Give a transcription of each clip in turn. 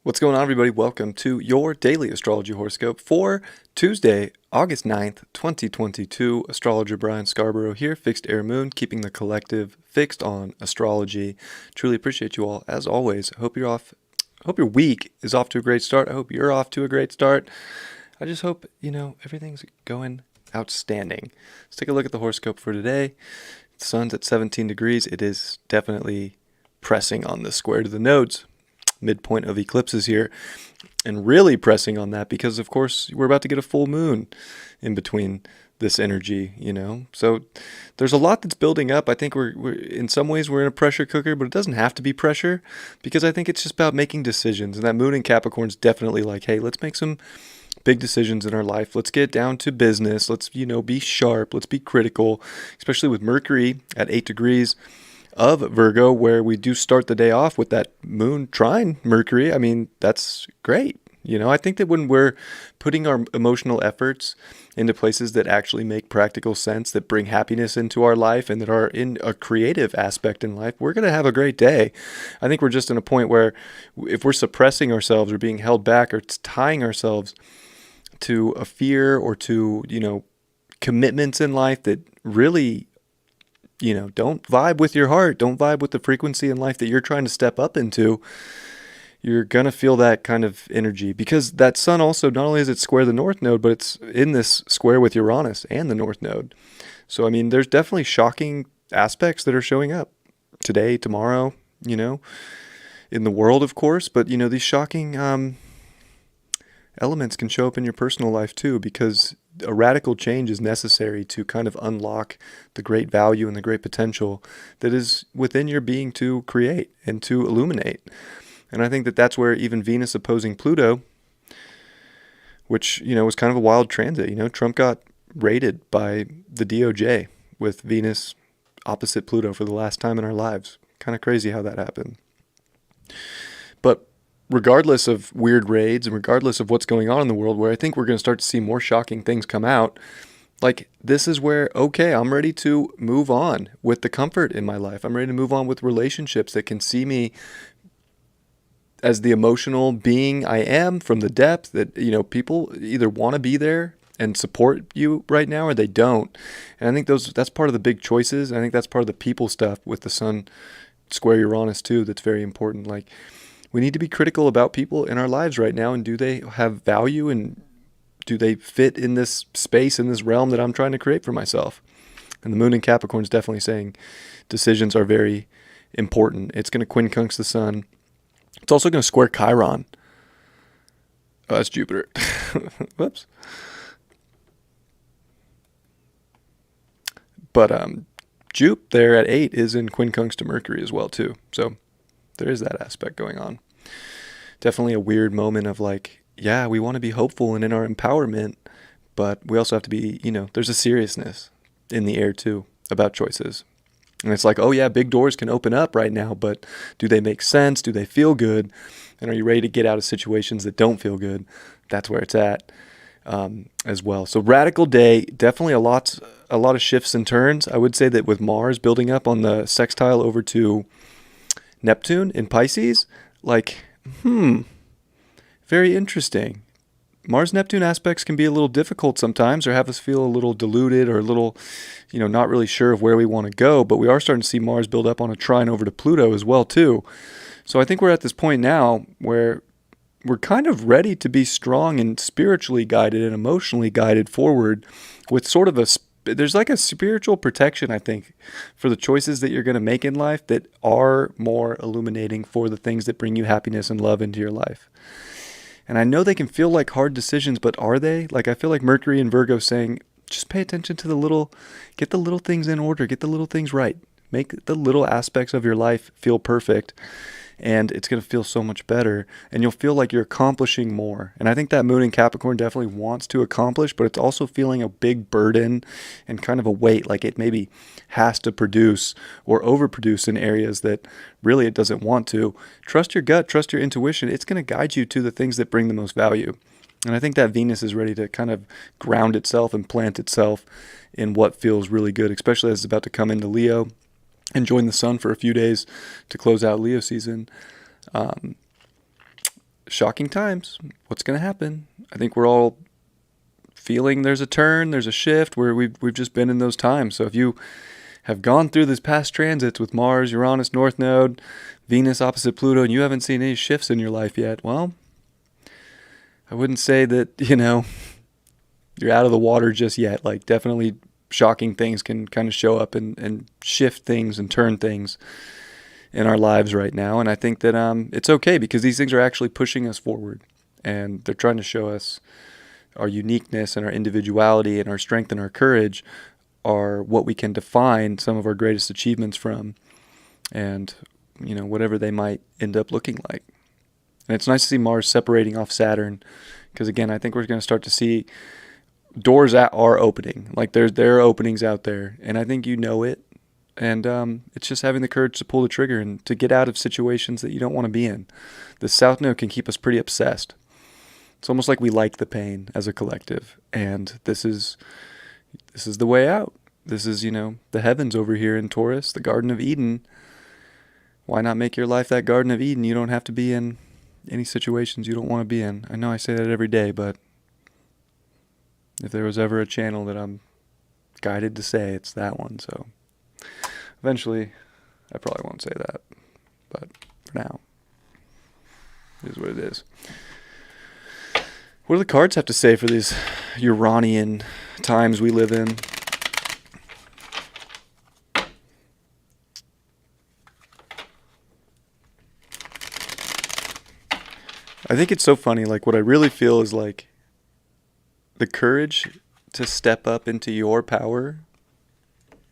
What's going on, everybody? Welcome to your daily astrology horoscope for Tuesday, August 9th, 2022. Astrologer Brian Scarborough here, Fixed Air Moon, keeping the collective fixed on astrology. Truly appreciate you all, as always. Hope your week is off to a great start. I hope you're off to a great start. I just hope, everything's going outstanding. Let's take a look at the horoscope for today. The sun's at 17 degrees. It is definitely pressing on the square to the nodes. Midpoint of eclipses here, and really pressing on that because, of course, we're about to get a full moon in between this energy, So there's a lot that's building up. I think we're in some ways we're in a pressure cooker, but it doesn't have to be pressure because I think it's just about making decisions. And that moon in Capricorn's definitely like, hey, let's make some big decisions in our life. Let's get down to business. Let's, be sharp. Let's be critical, especially with Mercury at 8 degrees of Virgo, where we do start the day off with that moon trine Mercury. I mean, that's great. I think that when we're putting our emotional efforts into places that actually make practical sense, that bring happiness into our life and that are in a creative aspect in life, we're going to have a great day. I think we're just in a point where if we're suppressing ourselves or being held back or tying ourselves to a fear or to, commitments in life that really don't vibe with your heart, don't vibe with the frequency in life that you're trying to step up into, you're going to feel that kind of energy because that sun also, not only is it square the north node, but it's in this square with Uranus and the north node. So, there's definitely shocking aspects that are showing up today, tomorrow, in the world, of course, but, these shocking elements can show up in your personal life too, because a radical change is necessary to kind of unlock the great value and the great potential that is within your being to create and to illuminate. And I think that that's where even Venus opposing Pluto, which, was kind of a wild transit. Trump got raided by the DOJ with Venus opposite Pluto for the last time in our lives. Kind of crazy how that happened. But regardless of weird raids and regardless of what's going on in the world, where I think we're going to start to see more shocking things come out, like this is where, okay, I'm ready to move on with the comfort in my life. I'm ready to move on with relationships that can see me as the emotional being I am from the depth that, people either want to be there and support you right now or they don't. And I think that's part of the big choices. I think that's part of the people stuff with the sun square Uranus too. That's very important. Like, we need to be critical about people in our lives right now, and do they have value and do they fit in this space, in this realm that I'm trying to create for myself? And the moon in Capricorn is definitely saying decisions are very important. It's going to quincunx the sun. It's also going to square Chiron. Oh, that's Jupiter. Whoops. But Jupe there at 8 is in quincunx to Mercury as well too. So there is that aspect going on. Definitely a weird moment of like, yeah, we want to be hopeful and in our empowerment, but we also have to be, there's a seriousness in the air too about choices. And it's like, oh yeah, big doors can open up right now, but do they make sense? Do they feel good? And are you ready to get out of situations that don't feel good? That's where it's at as well. So radical day, definitely a lot of shifts and turns. I would say that with Mars building up on the sextile over to Neptune in Pisces, very interesting. Mars-Neptune aspects can be a little difficult sometimes or have us feel a little diluted or a little, not really sure of where we want to go, but we are starting to see Mars build up on a trine over to Pluto as well too. So I think we're at this point now where we're kind of ready to be strong and spiritually guided and emotionally guided forward with sort of there's like a spiritual protection, I think, for the choices that you're going to make in life that are more illuminating for the things that bring you happiness and love into your life. And I know they can feel like hard decisions, but are they? Like, I feel like Mercury and Virgo saying, just pay attention to get the little things in order, get the little things right. make the little aspects of your life feel perfect, and it's going to feel so much better, and you'll feel like you're accomplishing more. And I think that moon in Capricorn definitely wants to accomplish, but it's also feeling a big burden and kind of a weight, like it maybe has to produce or overproduce in areas that really it doesn't want to. Trust your gut, trust your intuition. It's going to guide you to the things that bring the most value. And I think that Venus is ready to kind of ground itself and plant itself in what feels really good, especially as it's about to come into Leo and join the sun for a few days to close out Leo season. Shocking times. What's going to happen? I think we're all feeling there's a turn, there's a shift, where we've just been in those times. So if you have gone through this past transits with Mars, Uranus, North Node, Venus opposite Pluto, and you haven't seen any shifts in your life yet, well, I wouldn't say that, you're out of the water just yet. Like, definitely shocking things can kind of show up and shift things and turn things in our lives right now. And I think that it's okay, because these things are actually pushing us forward, and they're trying to show us our uniqueness and our individuality and our strength and our courage are what we can define some of our greatest achievements from, and whatever they might end up looking like. And it's nice to see Mars separating off Saturn, because again, I think we're going to start to see doors that are opening. Like, there are openings out there, and I think it. And it's just having the courage to pull the trigger and to get out of situations that you don't want to be in. The South Node can keep us pretty obsessed. It's almost like we like the pain as a collective, and this is the way out. This is, the heavens over here in Taurus, the Garden of Eden. Why not make your life that Garden of Eden? You don't have to be in any situations you don't want to be in. I know I say that every day, but if there was ever a channel that I'm guided to say, it's that one. So eventually, I probably won't say that, but for now, it is what it is. What do the cards have to say for these Uranian times we live in? I think it's so funny. Like, what I really feel is like the courage to step up into your power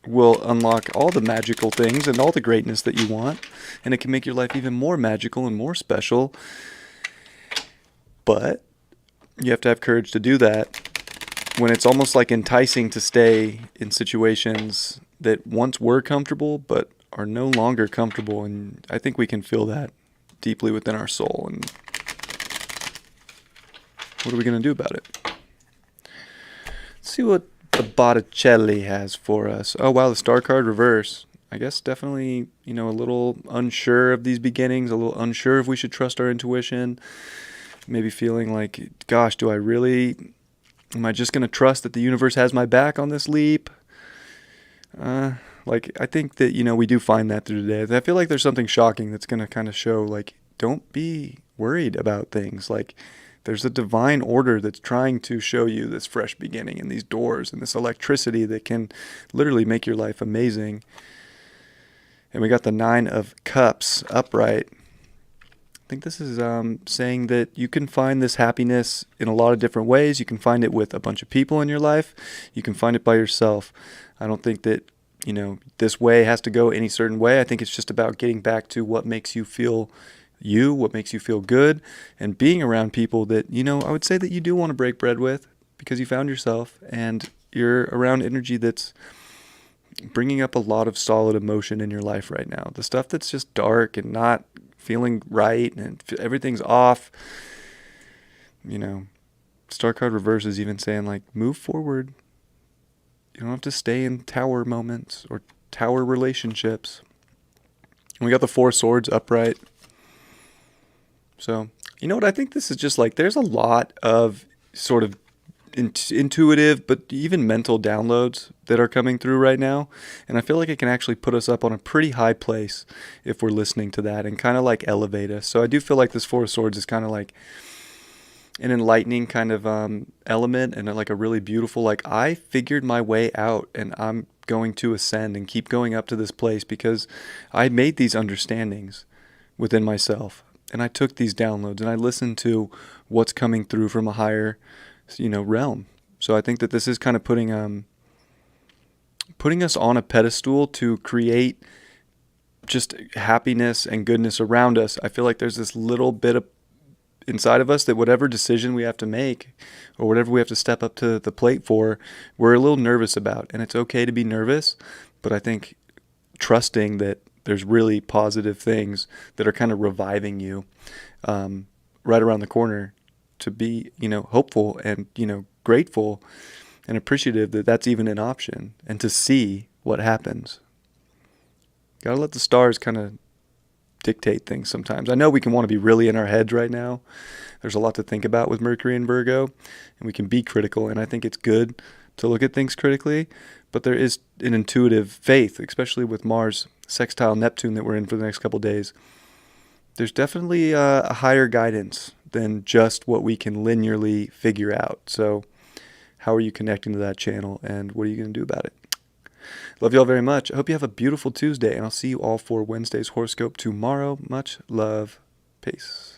will unlock all the magical things and all the greatness that you want. And it can make your life even more magical and more special. But you have to have courage to do that when it's almost like enticing to stay in situations that once were comfortable but are no longer comfortable. And I think we can feel that deeply within our soul. And what are we going to do about it? Let's see what the Botticelli has for us. Oh, wow, the Star card reverse. I guess definitely, a little unsure of these beginnings, a little unsure if we should trust our intuition. Maybe feeling like, gosh, am I just going to trust that the universe has my back on this leap? I think that, we do find that through the day. I feel like there's something shocking that's going to kind of show, like, don't be worried about things. Like, there's a divine order that's trying to show you this fresh beginning and these doors and this electricity that can literally make your life amazing. And we got the 9 of Cups upright. I think this is saying that you can find this happiness in a lot of different ways. You can find it with a bunch of people in your life. You can find it by yourself. I don't think that, this way has to go any certain way. I think it's just about getting back to what makes you feel what makes you feel good, and being around people that, I would say that you do want to break bread with, because you found yourself and you're around energy that's bringing up a lot of solid emotion in your life right now. The stuff that's just dark and not feeling right and everything's off, Star card reverse is even saying, like, move forward. You don't have to stay in tower moments or tower relationships. And we got the 4 swords upright. So, what I think this is just like, there's a lot of sort of intuitive, but even mental downloads that are coming through right now. And I feel like it can actually put us up on a pretty high place if we're listening to that and kind of like elevate us. So I do feel like this 4 of swords is kind of like an enlightening kind of element, and like a really beautiful, like, I figured my way out and I'm going to ascend and keep going up to this place because I made these understandings within myself. And I took these downloads and I listened to what's coming through from a higher, realm. So I think that this is kind of putting putting us on a pedestal to create just happiness and goodness around us. I feel like there's this little bit of inside of us that whatever decision we have to make or whatever we have to step up to the plate for, we're a little nervous about. And it's okay to be nervous, but I think trusting that there's really positive things that are kind of reviving you right around the corner, to be, hopeful and, grateful and appreciative that that's even an option, and to see what happens. Gotta let the stars kind of dictate things sometimes. I know we can want to be really in our heads right now. There's a lot to think about with Mercury and Virgo, and we can be critical, and I think it's good to look at things critically, but there is an intuitive faith, especially with Mars sextile Neptune that we're in for the next couple days. There's definitely a higher guidance than just what we can linearly figure out. So how are you connecting to that channel, and what are you going to do about it? Love you all very much. I hope you have a beautiful Tuesday, and I'll see you all for Wednesday's horoscope tomorrow. Much love. Peace.